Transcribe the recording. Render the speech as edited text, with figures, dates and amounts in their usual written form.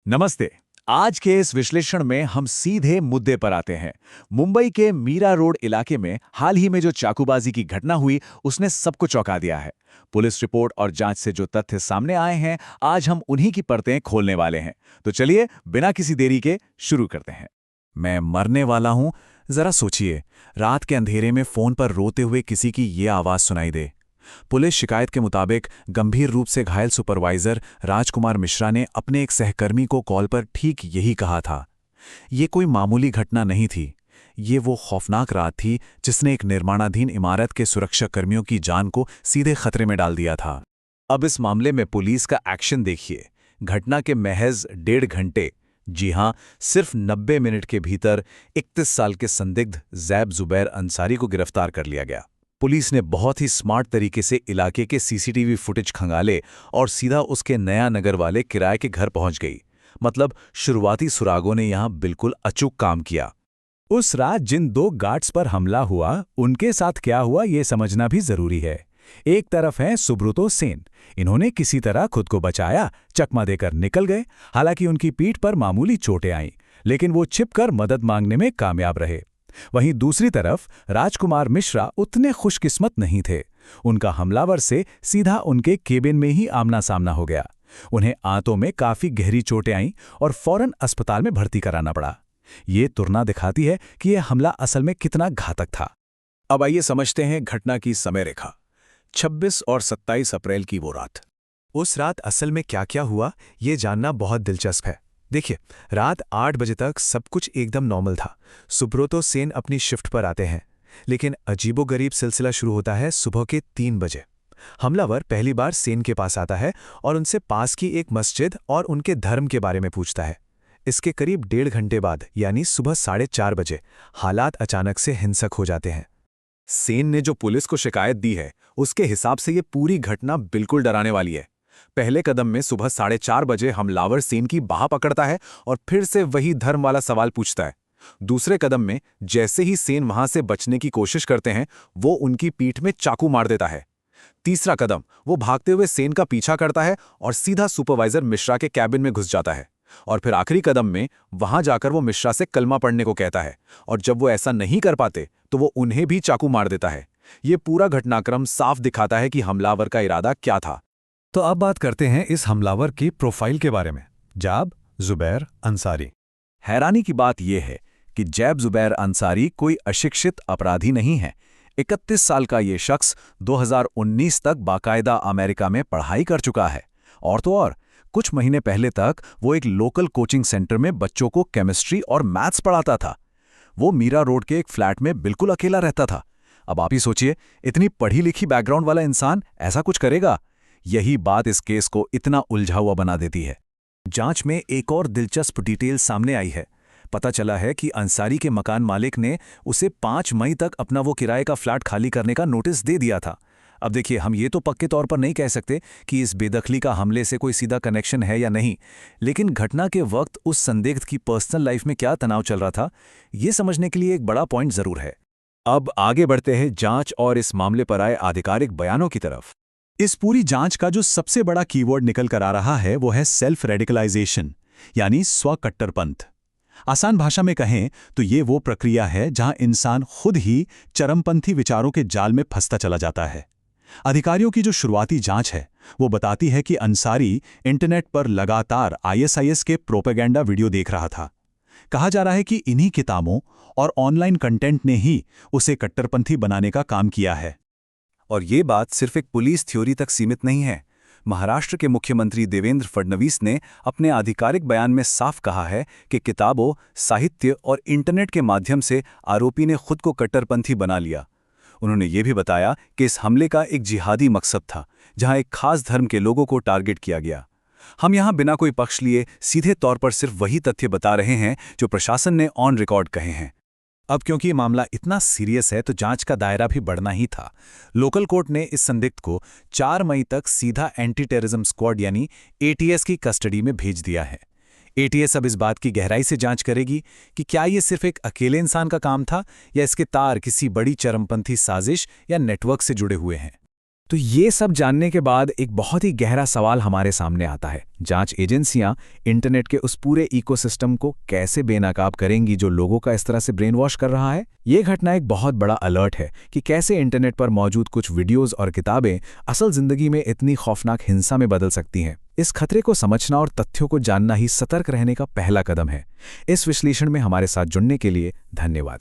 नमस्ते। आज के इस विश्लेषण में हम सीधे मुद्दे पर आते हैं। मुंबई के मीरा रोड इलाके में हाल ही में जो चाकूबाजी की घटना हुई, उसने सबको चौंका दिया है। पुलिस रिपोर्ट और जांच से जो तथ्य सामने आए हैं, आज हम उन्हीं की परतें खोलने वाले हैं। तो चलिए, बिना किसी देरी के शुरू करते हैं। मैं मरने वाला हूं। जरा सोचिए, रात के अंधेरे में फोन पर रोते हुए किसी की ये आवाज सुनाई दे। पुलिस शिकायत के मुताबिक गंभीर रूप से घायल सुपरवाइजर राजकुमार मिश्रा ने अपने एक सहकर्मी को कॉल पर ठीक यही कहा था। ये कोई मामूली घटना नहीं थी। ये वो खौफनाक रात थी जिसने एक निर्माणाधीन इमारत के सुरक्षाकर्मियों की जान को सीधे खतरे में डाल दिया था। अब इस मामले में पुलिस का एक्शन देखिए। घटना के महज 1.5 घंटे, जी हां, सिर्फ 90 मिनट के भीतर 31 साल के संदिग्ध जैब जुबैर अंसारी को गिरफ्तार कर लिया गया। पुलिस ने बहुत ही स्मार्ट तरीके से इलाके के सीसीटीवी फुटेज खंगाले और सीधा उसके नया नगर वाले किराए के घर पहुंच गई। मतलब शुरुआती सुरागों ने यहां बिल्कुल अचूक काम किया। उस रात जिन 2 गार्ड्स पर हमला हुआ, उनके साथ क्या हुआ ये समझना भी जरूरी है। एक तरफ है सुब्रतो सेन। इन्होंने किसी तरह खुद को बचाया, चकमा देकर निकल गए। हालांकि उनकी पीठ पर मामूली चोटें आईं, लेकिन वो छिपकर मदद मांगने में कामयाब रहे। वहीं दूसरी तरफ राजकुमार मिश्रा उतने खुशकिस्मत नहीं थे। उनका हमलावर से सीधा उनके केबिन में ही आमना सामना हो गया। उन्हें आंतों में काफी गहरी चोटें आईं और फौरन अस्पताल में भर्ती कराना पड़ा। ये तुलना दिखाती है कि यह हमला असल में कितना घातक था। अब आइए समझते हैं घटना की समय रेखा। 26 और 27 अप्रैल की वो रात। उस रात असल में क्या क्या हुआ, ये जानना बहुत दिलचस्प है। देखिए, रात 8 बजे तक सब कुछ एकदम नॉर्मल था। सुब्रतो सेन अपनी शिफ्ट पर आते हैं, लेकिन अजीबोगरीब सिलसिला शुरू होता है सुबह के 3 बजे। हमलावर पहली बार सेन के पास आता है और उनसे पास की एक मस्जिद और उनके धर्म के बारे में पूछता है। इसके करीब 1.5 घंटे बाद, यानी सुबह 4:30 बजे, हालात अचानक से हिंसक हो जाते हैं। सेन ने जो पुलिस को शिकायत दी है, उसके हिसाब से ये पूरी घटना बिल्कुल डराने वाली है। पहले कदम में सुबह 4:30 बजे हमलावर सेन की बाह पकड़ता है और फिर से वही धर्म वाला सवाल पूछता है। दूसरे कदम में जैसे ही सेन वहां से बचने की कोशिश करते हैं, वो उनकी पीठ में चाकू मार देता है। तीसरा कदम, वो भागते हुए सेन का पीछा करता है और सीधा सुपरवाइजर मिश्रा के कैबिन में घुस जाता है। और फिर आखिरी कदम में वहां जाकर वो मिश्रा से कलमा पढ़ने को कहता है, और जब वो ऐसा नहीं कर पाते तो वो उन्हें भी चाकू मार देता है। ये पूरा घटनाक्रम साफ दिखाता है कि हमलावर का इरादा क्या था। तो अब बात करते हैं इस हमलावर की प्रोफाइल के बारे में। जैब जुबैर अंसारी। हैरानी की बात यह है कि जैब जुबैर अंसारी कोई अशिक्षित अपराधी नहीं है। 31 साल का ये शख्स 2019 तक बाकायदा अमेरिका में पढ़ाई कर चुका है। और तो और, कुछ महीने पहले तक वो एक लोकल कोचिंग सेंटर में बच्चों को केमिस्ट्री और मैथ्स पढ़ाता था। वो मीरा रोड के एक फ्लैट में बिल्कुल अकेला रहता था। अब आप ही सोचिए, इतनी पढ़ी लिखी बैकग्राउंड वाला इंसान ऐसा कुछ करेगा? यही बात इस केस को इतना उलझा हुआ बना देती है। जांच में एक और दिलचस्प डिटेल सामने आई है। पता चला है कि अंसारी के मकान मालिक ने उसे 5 मई तक अपना वो किराए का फ्लैट खाली करने का नोटिस दे दिया था। अब देखिए, हम ये तो पक्के तौर पर नहीं कह सकते कि इस बेदखली का हमले से कोई सीधा कनेक्शन है या नहीं, लेकिन घटना के वक्त उस संदिग्ध की पर्सनल लाइफ में क्या तनाव चल रहा था, ये समझने के लिए एक बड़ा पॉइंट जरूर है। अब आगे बढ़ते हैं जांच और इस मामले पर आए आधिकारिक बयानों की तरफ। इस पूरी जांच का जो सबसे बड़ा कीवर्ड निकल कर आ रहा है, वो है सेल्फ रेडिकलाइजेशन, यानी स्वकट्टरपंथ। आसान भाषा में कहें तो ये वो प्रक्रिया है जहां इंसान खुद ही चरमपंथी विचारों के जाल में फंसता चला जाता है। अधिकारियों की जो शुरुआती जांच है, वो बताती है कि अंसारी इंटरनेट पर लगातार आईएसआईएस के प्रोपेगेंडा वीडियो देख रहा था। कहा जा रहा है कि इन्हीं किताबों और ऑनलाइन कंटेंट ने ही उसे कट्टरपंथी बनाने का काम किया है। और ये बात सिर्फ एक पुलिस थ्योरी तक सीमित नहीं है। महाराष्ट्र के मुख्यमंत्री देवेंद्र फडणवीस ने अपने आधिकारिक बयान में साफ कहा है कि किताबों, साहित्य और इंटरनेट के माध्यम से आरोपी ने खुद को कट्टरपंथी बना लिया। उन्होंने ये भी बताया कि इस हमले का एक जिहादी मकसद था, जहां एक खास धर्म के लोगों को टारगेट किया गया। हम यहां बिना कोई पक्ष लिए सीधे तौर पर सिर्फ वही तथ्य बता रहे हैं जो प्रशासन ने ऑन रिकॉर्ड कहे हैं। अब क्योंकि ये मामला इतना सीरियस है, तो जांच का दायरा भी बढ़ना ही था। लोकल कोर्ट ने इस संदिग्ध को 4 मई तक सीधा एंटी टेररिज्म स्क्वाड यानी एटीएस की कस्टडी में भेज दिया है। एटीएस अब इस बात की गहराई से जांच करेगी कि क्या ये सिर्फ एक अकेले इंसान का काम था या इसके तार किसी बड़ी चरमपंथी साजिश या नेटवर्क से जुड़े हुए हैं। तो ये सब जानने के बाद एक बहुत ही गहरा सवाल हमारे सामने आता है। जांच एजेंसियां इंटरनेट के उस पूरे इकोसिस्टम को कैसे बेनकाब करेंगी जो लोगों का इस तरह से ब्रेन वॉश कर रहा है? ये घटना एक बहुत बड़ा अलर्ट है कि कैसे इंटरनेट पर मौजूद कुछ वीडियोस और किताबें असल जिंदगी में इतनी खौफनाक हिंसा में बदल सकती हैं। इस खतरे को समझना और तथ्यों को जानना ही सतर्क रहने का पहला कदम है। इस विश्लेषण में हमारे साथ जुड़ने के लिए धन्यवाद।